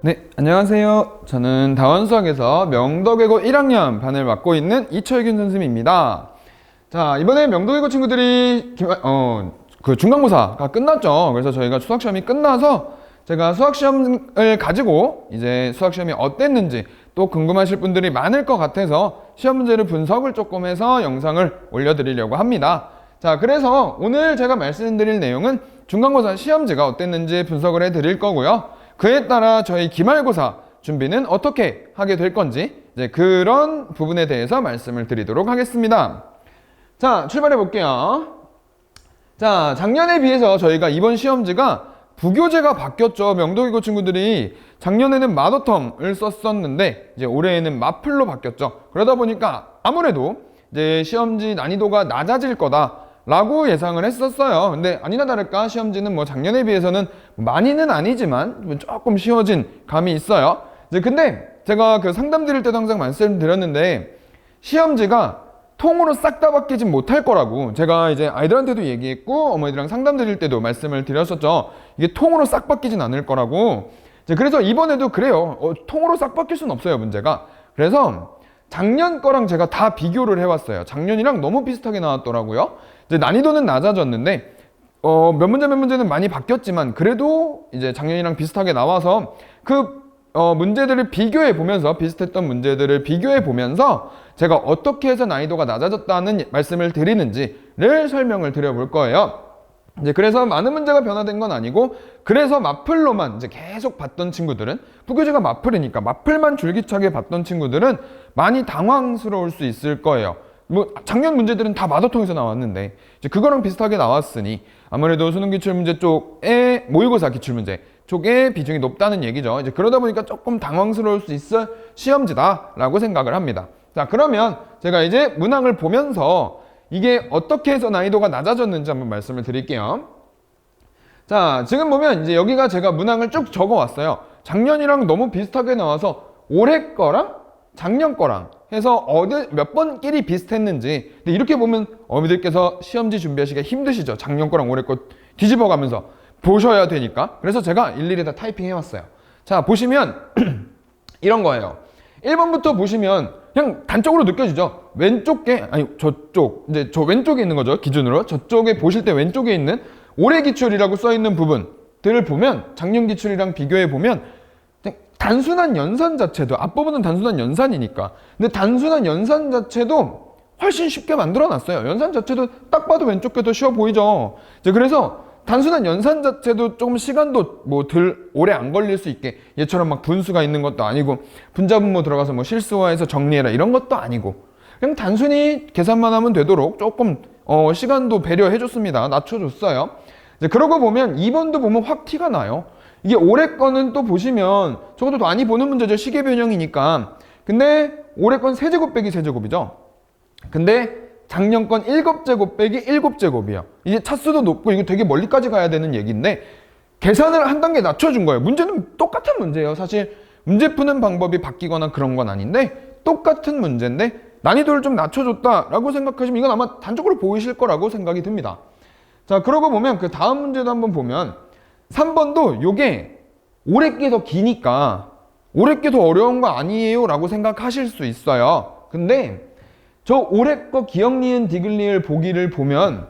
네, 안녕하세요. 저는 다원수학에서 명덕외고 1학년 반을 맡고 있는 이철균 선생님입니다. 자, 이번에 명덕외고 친구들이 중간고사가 끝났죠. 그래서 저희가 수학시험이 끝나서 제가 수학시험을 가지고 이제 수학시험이 어땠는지 또 궁금하실 분들이 많을 것 같아서 시험 문제를 분석을 조금 해서 영상을 올려드리려고 합니다. 자, 그래서 오늘 제가 말씀드릴 내용은 중간고사 시험지가 어땠는지 분석을 해드릴 거고요. 그에 따라 저희 기말고사 준비는 어떻게 하게 될 건지 이제 그런 부분에 대해서 말씀을 드리도록 하겠습니다. 자, 출발해 볼게요. 자, 작년에 비해서 저희가 이번 시험지가 부교재가 바뀌었죠. 명덕외고 친구들이 작년에는 마더텀을 썼었는데 이제 올해에는 마플로 바뀌었죠. 그러다 보니까 아무래도 이제 시험지 난이도가 낮아질 거다 라고 예상을 했었어요. 근데 아니나 다를까 시험지는 뭐 작년에 비해서는 많이는 아니지만 조금 쉬워진 감이 있어요. 이제 근데 제가 그 상담 드릴 때도 항상 말씀드렸는데 시험지가 통으로 싹 다 바뀌진 못할 거라고 제가 이제 아이들한테도 얘기했고 어머니들이랑 상담 드릴 때도 말씀을 드렸었죠. 이게 통으로 싹 바뀌진 않을 거라고. 이제 그래서 이번에도 그래요. 통으로 싹 바뀔 수는 없어요, 문제가. 그래서 작년 거랑 제가 다 비교를 해왔어요. 작년이랑 너무 비슷하게 나왔더라고요. 이제 난이도는 낮아졌는데 몇 문제는 많이 바뀌었지만 그래도 이제 작년이랑 비슷하게 나와서 그 문제들을 비교해 보면서 비슷했던 문제들을 비교해 보면서 제가 어떻게 해서 난이도가 낮아졌다는 말씀을 드리는지를 설명을 드려볼 거예요. 이제 그래서 많은 문제가 변화된 건 아니고 그래서 마플로만 이제 계속 봤던 친구들은 부교재가 마플이니까 마플만 줄기차게 봤던 친구들은 많이 당황스러울 수 있을 거예요. 뭐 작년 문제들은 다 마더통에서 나왔는데 이제 그거랑 비슷하게 나왔으니 아무래도 수능 기출문제 쪽에 모의고사 기출문제 쪽에 비중이 높다는 얘기죠. 이제 그러다 보니까 조금 당황스러울 수 있을 시험지다라고 생각을 합니다. 자, 그러면 제가 이제 문항을 보면서 이게 어떻게 해서 난이도가 낮아졌는지 한번 말씀을 드릴게요. 자, 지금 보면 이제 여기가 제가 문항을 쭉 적어 왔어요. 작년이랑 너무 비슷하게 나와서 올해 거랑 작년 거랑 해서 몇 번끼리 비슷했는지. 근데 이렇게 보면 어머니들께서 시험지 준비하시기가 힘드시죠. 작년 거랑 올해 거 뒤집어 가면서 보셔야 되니까. 그래서 제가 일일이 다 타이핑 해왔어요. 자, 보시면 이런 거예요. 1번부터 보시면 그냥 단적으로 느껴지죠. 이제 저 왼쪽에 있는 거죠. 기준으로. 저쪽에 보실 때 왼쪽에 있는 올해 기출이라고 써 있는 부분들을 보면 작년 기출이랑 비교해 보면 단순한 연산 자체도 앞부분은 단순한 연산이니까 근데 단순한 연산 자체도 훨씬 쉽게 만들어 놨어요. 연산 자체도 딱 봐도 왼쪽 게 더 쉬워 보이죠. 이제 그래서 단순한 연산 자체도 조금 시간도 뭐 오래 안 걸릴 수 있게 얘처럼 막 분수가 있는 것도 아니고 분자분모 들어가서 뭐 실수화해서 정리해라 이런 것도 아니고 그냥 단순히 계산만 하면 되도록 조금 시간도 배려해 줬습니다. 낮춰줬어요. 이제 그러고 보면 2번도 보면 확 티가 나요. 이게 올해 거는 또 보시면 적어도 많이 보는 문제죠. 시계 변형이니까. 근데 올해 건 세제곱 빼기 세제곱이죠. 근데 작년 건 7제곱 빼기 7제곱이에요. 이제 차수도 높고 이거 되게 멀리까지 가야 되는 얘기인데 계산을 한 단계 낮춰준 거예요. 문제는 똑같은 문제예요. 사실 문제 푸는 방법이 바뀌거나 그런 건 아닌데 똑같은 문제인데 난이도를 좀 낮춰줬다라고 생각하시면 이건 아마 단적으로 보이실 거라고 생각이 듭니다. 자, 그러고 보면 그 다음 문제도 한번 보면 3번도 요게 올해 게 더 기니까 올해 게 더 어려운 거 아니에요 라고 생각하실 수 있어요. 근데 저 올해 거 기억, 니은, 디귿, 리을 보기를 보면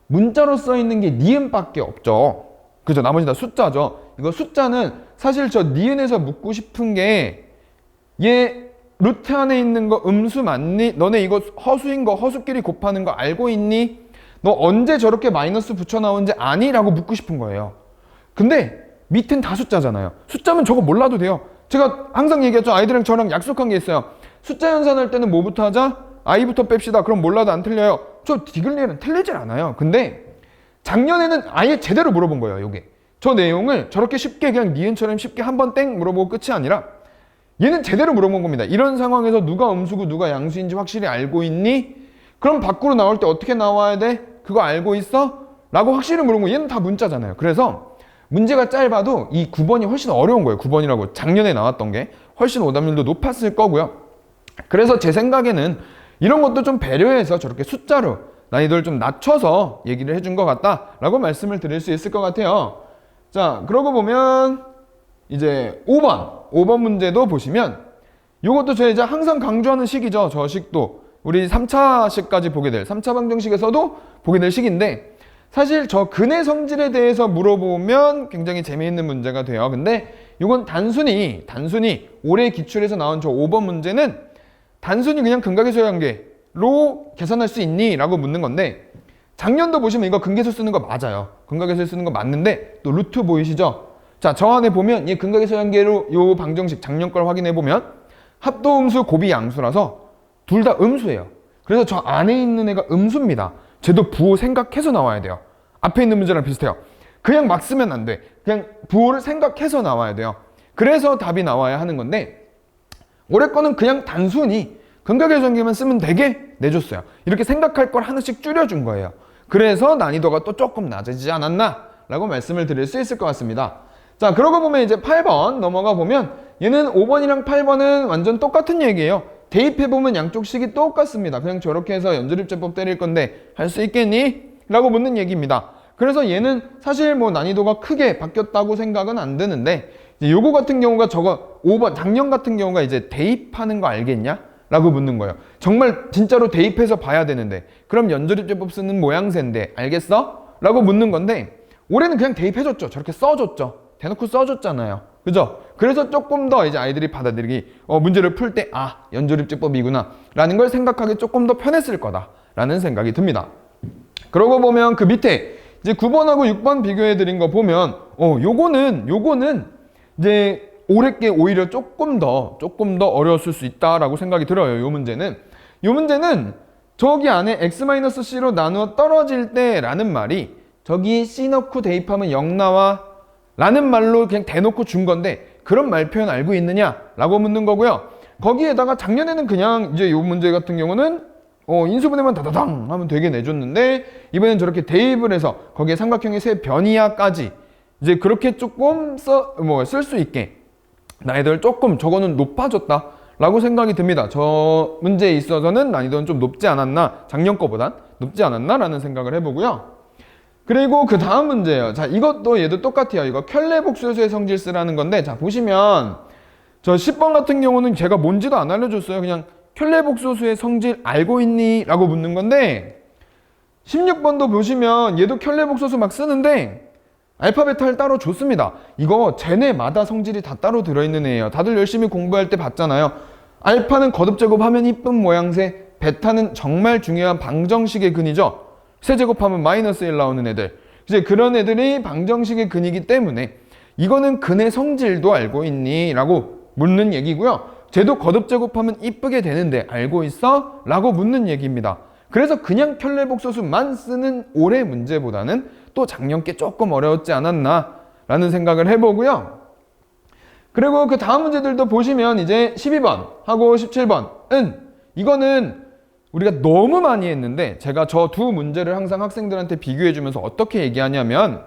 문자로 써 있는 게 니은밖에 없죠. 그죠? 나머지 다 숫자죠. 이거 숫자는 사실 저 니은에서 묻고 싶은 게 얘 루트 안에 있는 거 음수 맞니? 너네 이거 허수인 거 허수끼리 곱하는 거 알고 있니? 너 언제 저렇게 마이너스 붙여 나오는지 아니? 라고 묻고 싶은 거예요. 근데 밑은 다 숫자잖아요. 숫자면 저거 몰라도 돼요. 제가 항상 얘기했죠. 아이들이랑 저랑 약속한 게 있어요. 숫자 연산할 때는 뭐부터 하자? i부터 뺍시다. 그럼 몰라도 안 틀려요. 저 디귿리을은 틀리질 않아요. 근데 작년에는 아예 제대로 물어본 거예요. 요게. 저 내용을 저렇게 쉽게 그냥 니은처럼 쉽게 한번 땡 물어보고 끝이 아니라 얘는 제대로 물어본 겁니다. 이런 상황에서 누가 음수고 누가 양수인지 확실히 알고 있니? 그럼 밖으로 나올 때 어떻게 나와야 돼? 그거 알고 있어? 라고 확실히 물어본 거예요. 얘는 다 문자잖아요. 그래서 문제가 짧아도 이 9번이 훨씬 어려운 거예요. 9번이라고 작년에 나왔던 게 훨씬 오답률도 높았을 거고요. 그래서 제 생각에는 이런 것도 좀 배려해서 저렇게 숫자로 난이도를 좀 낮춰서 얘기를 해준 것 같다라고 말씀을 드릴 수 있을 것 같아요. 자, 그러고 보면 이제 5번 문제도 보시면 요것도 제가 이제 항상 강조하는 식이죠. 저 식도 우리 3차식까지 보게 될 3차 방정식에서도 보게 될 식인데 사실 저 근의 성질에 대해서 물어보면 굉장히 재미있는 문제가 돼요. 근데 이건 단순히 올해 기출에서 나온 저 5번 문제는 단순히 그냥 근각의 관계로 계산할 수 있니? 라고 묻는 건데 작년도 보시면 이거 근계수 쓰는 거 맞아요. 근각에서 쓰는 거 맞는데 또 루트 보이시죠? 자, 저 안에 보면 이 근각의 관계로 요 방정식 작년 걸 확인해 보면 합도음수 곱이 양수라서 둘 다 음수예요. 그래서 저 안에 있는 애가 음수입니다. 쟤도 부호 생각해서 나와야 돼요. 앞에 있는 문제랑 비슷해요. 그냥 막 쓰면 안 돼. 그냥 부호를 생각해서 나와야 돼요. 그래서 답이 나와야 하는 건데 올해 거는 그냥 단순히 근각의 관계만 쓰면 되게 내줬어요. 이렇게 생각할 걸 하나씩 줄여준 거예요. 그래서 난이도가 또 조금 낮아지지 않았나? 라고 말씀을 드릴 수 있을 것 같습니다. 자, 그러고 보면 이제 8번 넘어가 보면 얘는 5번이랑 8번은 완전 똑같은 얘기예요. 대입해보면 양쪽 식이 똑같습니다. 그냥 저렇게 해서 연조립제법 때릴 건데 할 수 있겠니? 라고 묻는 얘기입니다. 그래서 얘는 사실 뭐 난이도가 크게 바뀌었다고 생각은 안 드는데 요거 같은 경우가 저거 5번 작년 같은 경우가 이제 대입하는 거 알겠냐? 라고 묻는 거예요. 정말 진짜로 대입해서 봐야 되는데 그럼 연조립제법 쓰는 모양새인데 알겠어? 라고 묻는 건데 올해는 그냥 대입해줬죠. 저렇게 써줬죠. 대놓고 써줬잖아요. 그죠? 그래서 조금 더 이제 아이들이 받아들이기 문제를 풀 때 연조립제법이구나 라는 걸 생각하기 조금 더 편했을 거다 라는 생각이 듭니다. 그러고 보면 그 밑에 이제 9번하고 6번 비교해 드린 거 보면 요거는 이제 올해 게 오히려 조금 더 어려웠을 수 있다라고 생각이 들어요. 요 문제는 저기 안에 x-c로 나누어 떨어질 때 라는 말이 저기 c 넣고 대입하면 0 나와 라는 말로 그냥 대놓고 준 건데 그런 말 표현 알고 있느냐 라고 묻는 거고요. 거기에다가 작년에는 그냥 이제 요 문제 같은 경우는 인수분해만 다다당 하면 되게 내줬는데 이번엔 저렇게 대입을 해서 거기에 삼각형의 세 변이하까지 이제 그렇게 조금 쓸 수 있게 난이도를 조금 저거는 높아졌다 라고 생각이 듭니다. 저 문제에 있어서는 난이도는 좀 높지 않았나, 작년 거보단 높지 않았나 라는 생각을 해보고요. 그리고 그 다음 문제예요. 자, 이것도 얘도 똑같아요. 이거 켤레복소수의 성질 쓰라는 건데 자 보시면 저 10번 같은 경우는 제가 뭔지도 안 알려줬어요. 그냥 켤레복소수의 성질 알고 있니? 라고 묻는 건데 16번도 보시면 얘도 켤레복소수 막 쓰는데 알파 베타를 따로 줬습니다. 이거 쟤네마다 성질이 다 따로 들어있는 애예요. 다들 열심히 공부할 때 봤잖아요. 알파는 거듭제곱하면 이쁜 모양새, 베타는 정말 중요한 방정식의 근이죠. 세제곱하면 마이너스 1 나오는 애들. 이제 그런 애들이 방정식의 근이기 때문에 이거는 근의 성질도 알고 있니? 라고 묻는 얘기고요. 쟤도 거듭제곱하면 이쁘게 되는데 알고 있어? 라고 묻는 얘기입니다. 그래서 그냥 켤레복소수만 쓰는 올해 문제보다는 또 작년 게 조금 어려웠지 않았나 라는 생각을 해보고요. 그리고 그 다음 문제들도 보시면 이제 12번 하고 17번은 이거는 우리가 너무 많이 했는데 제가 저 두 문제를 항상 학생들한테 비교해주면서 어떻게 얘기하냐면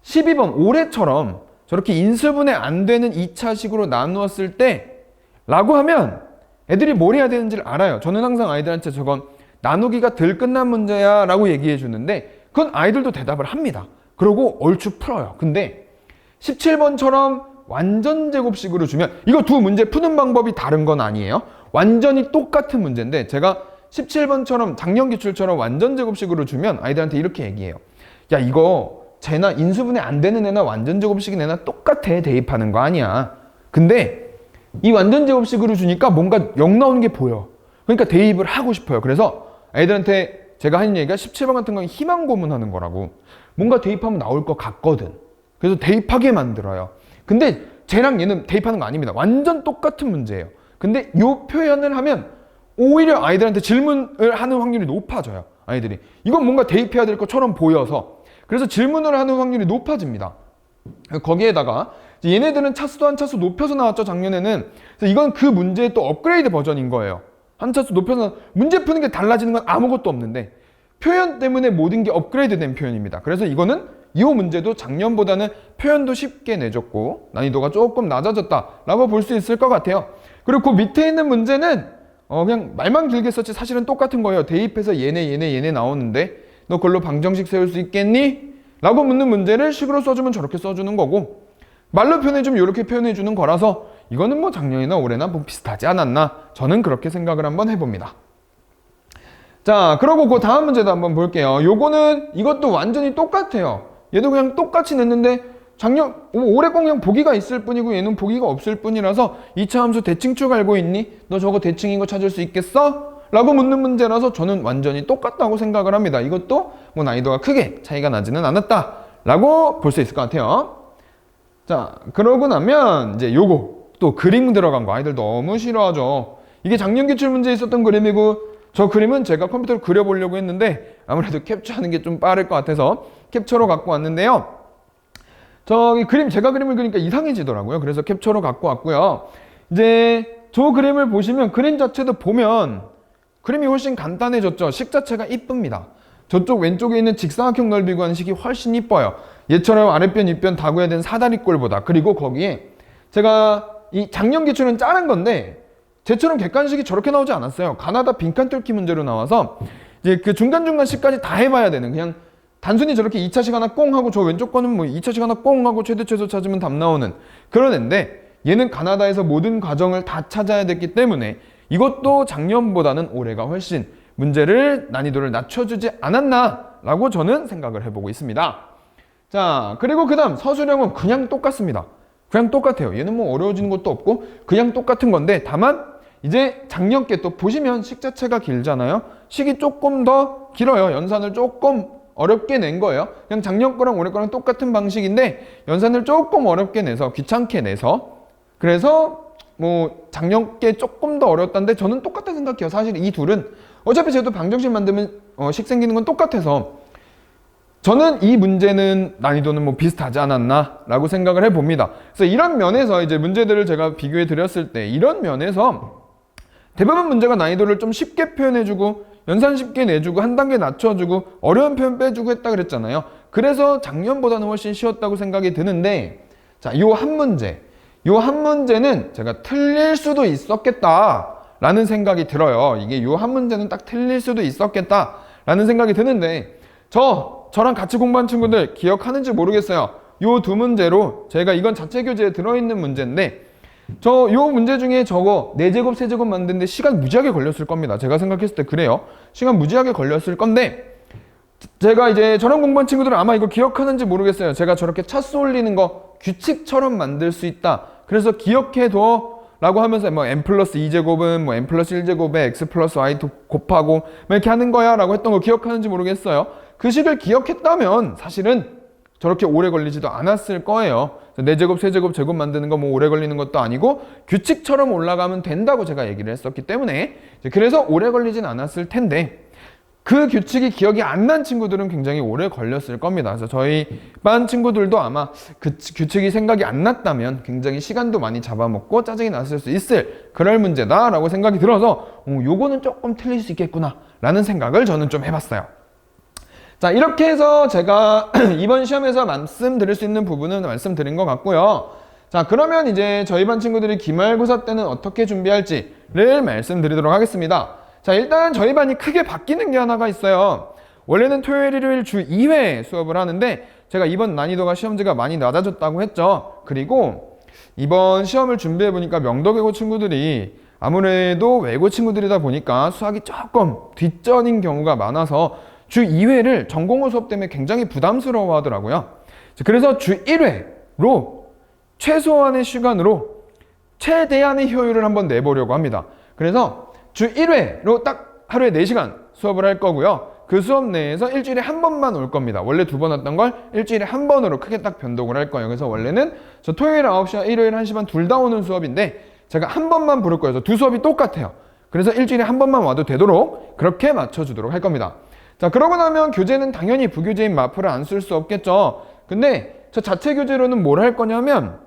12번 올해처럼 저렇게 인수분해 안 되는 2차식으로 나누었을 때 라고 하면 애들이 뭘 해야 되는지를 알아요. 저는 항상 아이들한테 저건 나누기가 덜 끝난 문제야 라고 얘기해 주는데 그건 아이들도 대답을 합니다. 그러고 얼추 풀어요. 근데 17번처럼 완전 제곱식으로 주면 이거 두 문제 푸는 방법이 다른 건 아니에요. 완전히 똑같은 문제인데 제가 17번처럼 작년 기출처럼 완전 제곱식으로 주면 아이들한테 이렇게 얘기해요. 야 이거 쟤나 인수분해 안 되는 애나 완전 제곱식인 애나 똑같아. 대입하는 거 아니야. 근데 이 완전 제곱식으로 주니까 뭔가 0 나오는 게 보여. 그러니까 대입을 하고 싶어요. 그래서 아이들한테 제가 하는 얘기가 17번 같은 건 희망 고문하는 거라고. 뭔가 대입하면 나올 것 같거든. 그래서 대입하게 만들어요. 근데 쟤랑 얘는 대입하는 거 아닙니다. 완전 똑같은 문제예요. 근데 이 표현을 하면 오히려 아이들한테 질문을 하는 확률이 높아져요. 아이들이. 이건 뭔가 대입해야 될 것처럼 보여서. 그래서 질문을 하는 확률이 높아집니다. 거기에다가 얘네들은 차수도 한 차수 높여서 나왔죠. 작년에는. 그래서 이건 그 문제의 또 업그레이드 버전인 거예요. 한 차수 높여서 문제 푸는 게 달라지는 건 아무것도 없는데 표현 때문에 모든 게 업그레이드 된 표현입니다. 그래서 이거는 이 문제도 작년보다는 표현도 쉽게 내줬고 난이도가 조금 낮아졌다라고 볼 수 있을 것 같아요. 그리고 그 밑에 있는 문제는 그냥 말만 길게 썼지 사실은 똑같은 거예요. 대입해서 얘네 나오는데 너 그걸로 방정식 세울 수 있겠니? 라고 묻는 문제를 식으로 써주면 저렇게 써주는 거고 말로 표현해주면 이렇게 표현해주는 거라서 이거는 뭐 작년이나 올해나 뭐 비슷하지 않았나, 저는 그렇게 생각을 한번 해봅니다. 자, 그러고 그 다음 문제도 한번 볼게요. 요거는 이것도 완전히 똑같아요. 얘도 그냥 똑같이 냈는데 올해 거 그냥 보기가 있을 뿐이고 얘는 보기가 없을 뿐이라서 2차 함수 대칭축 알고 있니? 너 저거 대칭인 거 찾을 수 있겠어? 라고 묻는 문제라서 저는 완전히 똑같다고 생각을 합니다. 이것도 뭐 난이도가 크게 차이가 나지는 않았다 라고 볼 수 있을 것 같아요. 자, 그러고 나면 이제 요거 또 그림 들어간 거 아이들 너무 싫어하죠. 이게 작년 기출 문제에 있었던 그림이고, 저 그림은 제가 컴퓨터로 그려보려고 했는데 아무래도 캡처하는 게 좀 빠를 것 같아서 캡처로 갖고 왔는데요. 저기 그림, 제가 그림을 그리니까 이상해지더라고요. 그래서 캡처로 갖고 왔고요. 이제 저 그림을 보시면 그림 자체도 보면 그림이 훨씬 간단해졌죠. 식 자체가 이쁩니다. 저쪽 왼쪽에 있는 직사각형 넓이 구하는 식이 훨씬 이뻐요. 얘처럼 아랫변, 윗변 다 구해야 되는 사다리꼴보다. 그리고 거기에 제가 이 작년 기출은 자른 건데 쟤처럼 객관식이 저렇게 나오지 않았어요. 가나다 빈칸 뚫기 문제로 나와서 이제 그 중간중간 식까지 다 해봐야 되는, 그냥 단순히 저렇게 2차식 하나 꽁 하고 저 왼쪽 거는 뭐 2차식 하나 꽁 하고 최대 최소 찾으면 답 나오는 그런 애인데, 얘는 가나다에서 모든 과정을 다 찾아야 됐기 때문에 이것도 작년보다는 올해가 훨씬 문제를 난이도를 낮춰주지 않았나 라고 저는 생각을 해보고 있습니다. 자, 그리고 그 다음 서술형은 그냥 똑같습니다. 그냥 똑같아요. 얘는 뭐 어려워지는 것도 없고 그냥 똑같은 건데, 다만 이제 작년 게 또 보시면 식 자체가 길잖아요. 식이 조금 더 길어요. 연산을 조금 어렵게 낸 거예요. 그냥 작년 거랑 올해 거랑 똑같은 방식인데 연산을 조금 어렵게 내서, 귀찮게 내서, 그래서 뭐 작년 게 조금 더 어렵다는데 저는 똑같다 생각해요. 사실 이 둘은 어차피 쟤도 방정식 만들면 식 생기는 건 똑같아서 저는 이 문제는 난이도는 뭐 비슷하지 않았나 라고 생각을 해봅니다. 그래서 이런 면에서 이제 문제들을 제가 비교해 드렸을 때 이런 면에서 대부분 문제가 난이도를 좀 쉽게 표현해주고 연산 쉽게 내주고 한 단계 낮춰주고 어려운 표현 빼주고 했다 그랬잖아요. 그래서 작년보다는 훨씬 쉬웠다고 생각이 드는데, 자, 요 한 문제는 제가 틀릴 수도 있었겠다 라는 생각이 들어요. 이게 요 한 문제는 딱 틀릴 수도 있었겠다 라는 생각이 드는데, 저랑 같이 공부한 친구들 기억하는지 모르겠어요. 요 두 문제로 제가 이건 자체 교재에 들어있는 문제인데, 요 문제 중에 저거 4제곱, 3제곱 만드는데 시간 무지하게 걸렸을 겁니다. 제가 생각했을 때 그래요. 시간 무지하게 걸렸을 건데, 제가 이제 저랑 공부한 친구들은 아마 이거 기억하는지 모르겠어요. 제가 저렇게 차수 올리는 거 규칙처럼 만들 수 있다. 그래서 기억해둬 라고 하면서 뭐 n 플러스 2제곱은 뭐 n 플러스 1제곱에 x 플러스 y 곱하고 뭐 이렇게 하는 거야 라고 했던 거 기억하는지 모르겠어요. 그 식을 기억했다면 사실은 저렇게 오래 걸리지도 않았을 거예요. 4제곱, 3제곱, 제곱 만드는 거 뭐 오래 걸리는 것도 아니고 규칙처럼 올라가면 된다고 제가 얘기를 했었기 때문에 그래서 오래 걸리진 않았을 텐데, 그 규칙이 기억이 안 난 친구들은 굉장히 오래 걸렸을 겁니다. 그래서 저희 반 친구들도 아마 그 규칙이 생각이 안 났다면 굉장히 시간도 많이 잡아먹고 짜증이 났을 수 있을 그럴 문제다라고 생각이 들어서 요거는 조금 틀릴 수 있겠구나 라는 생각을 저는 좀 해봤어요. 자, 이렇게 해서 제가 이번 시험에서 말씀드릴 수 있는 부분은 말씀드린 것 같고요. 자, 그러면 이제 저희 반 친구들이 기말고사 때는 어떻게 준비할지를 말씀드리도록 하겠습니다. 자, 일단 저희 반이 크게 바뀌는 게 하나가 있어요. 원래는 토요일, 일요일 주 2회 수업을 하는데 제가 이번 난이도가 시험지가 많이 낮아졌다고 했죠. 그리고 이번 시험을 준비해 보니까 명덕외고 친구들이 아무래도 외고 친구들이다 보니까 수학이 조금 뒷전인 경우가 많아서 주 2회를 전공어 수업 때문에 굉장히 부담스러워 하더라고요. 그래서 주 1회로 최소한의 시간으로 최대한의 효율을 한번 내보려고 합니다. 그래서 주 1회로 딱 하루에 4시간 수업을 할 거고요. 그 수업 내에서 일주일에 한 번만 올 겁니다. 원래 2번 왔던 걸 일주일에 한 번으로 크게 딱 변동을 할 거예요. 그래서 원래는 저 토요일 9시와 일요일 1시 반 둘 다 오는 수업인데 제가 한 번만 부를 거예요. 두 수업이 똑같아요. 그래서 일주일에 한 번만 와도 되도록 그렇게 맞춰주도록 할 겁니다. 자, 그러고 나면 교재는 당연히 부교재인 마프를 안 쓸 수 없겠죠. 근데 저 자체 교재로는 뭘 할 거냐면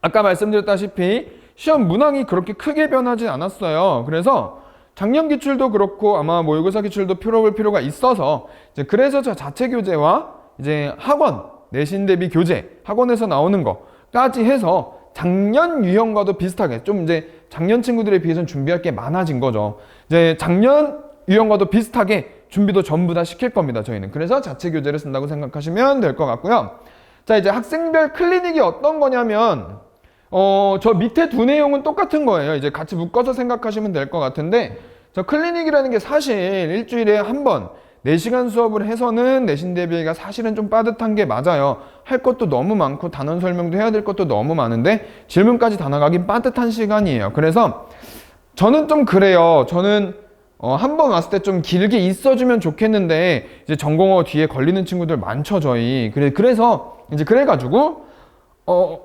아까 말씀드렸다시피 시험 문항이 그렇게 크게 변하지 않았어요. 그래서 작년 기출도 그렇고 아마 모의고사 기출도 풀어볼 필요가 있어서 그래서 저 자체 교재와 이제 학원 내신 대비 교재 학원에서 나오는 거까지 해서 작년 유형과도 비슷하게 좀 이제 작년 친구들에 비해서는 준비할 게 많아진 거죠. 이제 작년 유형과도 비슷하게 준비도 전부 다 시킬 겁니다. 저희는 그래서 자체 교재를 쓴다고 생각하시면 될 것 같고요. 자, 이제 학생별 클리닉이 어떤 거냐면, 저 밑에 두 내용은 똑같은 거예요. 이제 같이 묶어서 생각하시면 될 것 같은데, 저 클리닉이라는 게 사실 일주일에 한 번, 4시간 수업을 해서는 내신 대비가 사실은 좀 빠듯한 게 맞아요. 할 것도 너무 많고, 단원 설명도 해야 될 것도 너무 많은데, 질문까지 다 나가긴 빠듯한 시간이에요. 그래서, 저는 좀 그래요. 저는, 한 번 왔을 때 좀 길게 있어주면 좋겠는데, 이제 전공어 뒤에 걸리는 친구들 많죠, 저희. 그래서, 이제 그래가지고,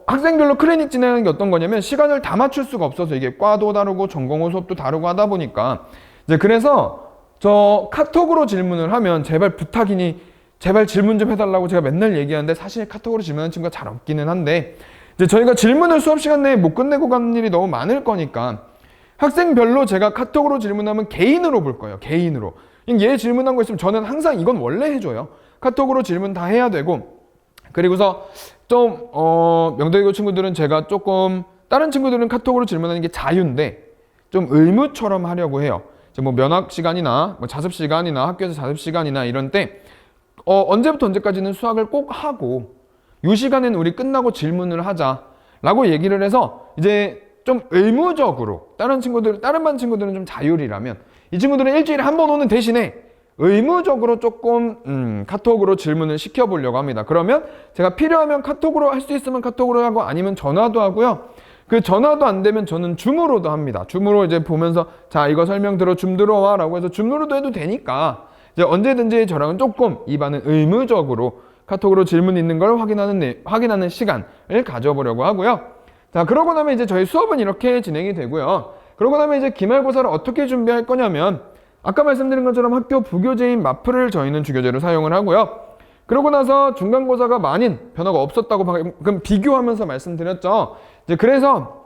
학생별로 클리닉 진행하는 게 어떤 거냐면 시간을 다 맞출 수가 없어서 이게 과도 다르고 전공어 수업도 다르고 하다 보니까 이제 그래서 저 카톡으로 질문을 하면 제발 부탁이니 제발 질문 좀 해달라고 제가 맨날 얘기하는데 사실 카톡으로 질문하는 친구가 잘 없기는 한데 이제 저희가 질문을 수업 시간 내에 못 끝내고 가는 일이 너무 많을 거니까 학생별로 제가 카톡으로 질문하면 개인으로 볼 거예요. 개인으로. 얘 질문한 거 있으면 저는 항상 이건 원래 해줘요. 카톡으로 질문 다 해야 되고 그리고서 좀 명도외고 친구들은 제가 조금 다른 친구들은 카톡으로 질문하는 게 자유인데 좀 의무처럼 하려고 해요. 이제 뭐 면학 시간이나 뭐 자습 시간이나 학교에서 자습 시간이나 이런 때 언제부터 언제까지는 수학을 꼭 하고 이 시간에는 우리 끝나고 질문을 하자라고 얘기를 해서 이제 좀 의무적으로 다른 반 친구들은 좀 자율이라면 이 친구들은 일주일에 한 번 오는 대신에 의무적으로 조금 카톡으로 질문을 시켜보려고 합니다. 그러면 제가 필요하면 카톡으로 할 수 있으면 카톡으로 하고 아니면 전화도 하고요. 그 전화도 안 되면 저는 줌으로도 합니다. 줌으로 이제 보면서 자 이거 설명 들어 줌 들어와 라고 해서 줌으로도 해도 되니까 이제 언제든지 저랑은 조금 이 반은 의무적으로 카톡으로 질문 있는 걸 확인하는 시간을 가져보려고 하고요. 자 그러고 나면 이제 저희 수업은 이렇게 진행이 되고요. 그러고 나면 이제 기말고사를 어떻게 준비할 거냐면 아까 말씀드린 것처럼 학교 부교재인 마플을 저희는 주교재로 사용을 하고요. 그러고 나서 중간고사가 많은 변화가 없었다고 방금 비교하면서 말씀드렸죠. 이제 그래서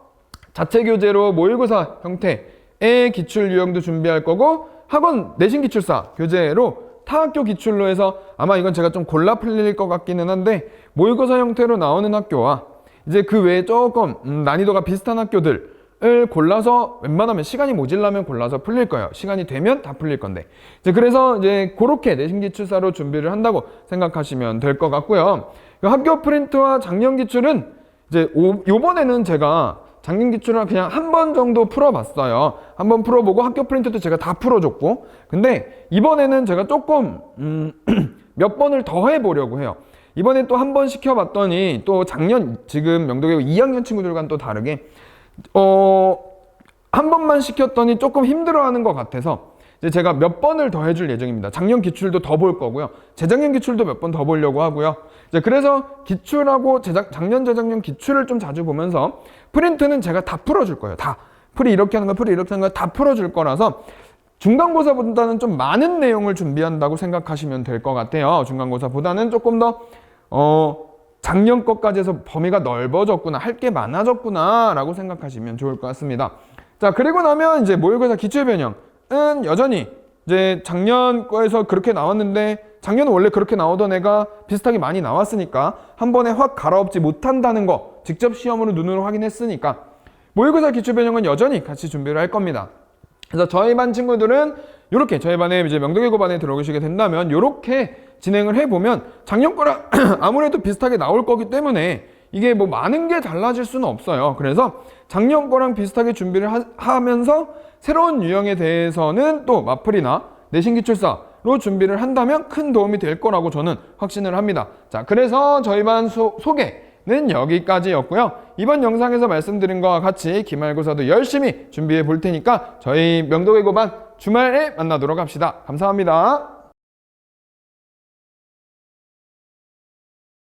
자체 교재로 모의고사 형태의 기출 유형도 준비할 거고 학원 내신 기출사 교재로 타학교 기출로 해서 아마 이건 제가 좀 골라 풀릴 것 같기는 한데 모의고사 형태로 나오는 학교와 이제 그 외에 조금 난이도가 비슷한 학교들 을 골라서 웬만하면 시간이 모질라면 골라서 풀릴 거예요. 시간이 되면 다 풀릴 건데. 이제 그래서 이제 그렇게 내신 기출사로 준비를 한다고 생각하시면 될 것 같고요. 학교 프린트와 작년 기출은 이제 요번에는 제가 작년 기출을 그냥 한 번 정도 풀어봤어요. 한 번 풀어보고 학교 프린트도 제가 다 풀어줬고. 근데 이번에는 제가 조금 몇 번을 더 해보려고 해요. 이번에 또 한 번 시켜봤더니 또 작년 지금 명도외고 2학년 친구들과는 또 다르게 한 번만 시켰더니 조금 힘들어하는 것 같아서 이제 제가 몇 번을 더 해줄 예정입니다. 작년 기출도 더 볼 거고요. 재작년 기출도 몇 번 더 보려고 하고요. 이제 그래서 기출하고 작년, 재작년 기출을 좀 자주 보면서 프린트는 제가 다 풀어줄 거예요. 다. 풀이 이렇게 하는 거, 풀이 이렇게 하는 거 다 풀어줄 거라서 중간고사보다는 좀 많은 내용을 준비한다고 생각하시면 될 것 같아요. 중간고사보다는 조금 더 작년 것까지 해서 범위가 넓어졌구나, 할 게 많아졌구나 라고 생각하시면 좋을 것 같습니다. 자 그리고 나면 이제 모의고사 기출변형은 여전히 이제 작년 거에서 그렇게 나왔는데 작년은 원래 그렇게 나오던 애가 비슷하게 많이 나왔으니까 한 번에 확 갈아엎지 못한다는 거 직접 시험으로 눈으로 확인했으니까 모의고사 기출변형은 여전히 같이 준비를 할 겁니다. 그래서 저희 반 친구들은 이렇게 저희 반에 이제 명도외고 반에 들어오시게 된다면 이렇게 진행을 해보면 작년 거랑 아무래도 비슷하게 나올 거기 때문에 이게 뭐 많은 게 달라질 수는 없어요. 그래서 작년 거랑 비슷하게 준비를 하면서 새로운 유형에 대해서는 또 마플이나 내신 기출사로 준비를 한다면 큰 도움이 될 거라고 저는 확신을 합니다. 자, 그래서 저희 반 소개는 여기까지였고요. 이번 영상에서 말씀드린 것과 같이 기말고사도 열심히 준비해 볼 테니까 저희 명도외고 반 주말에 만나도록 합시다. 감사합니다.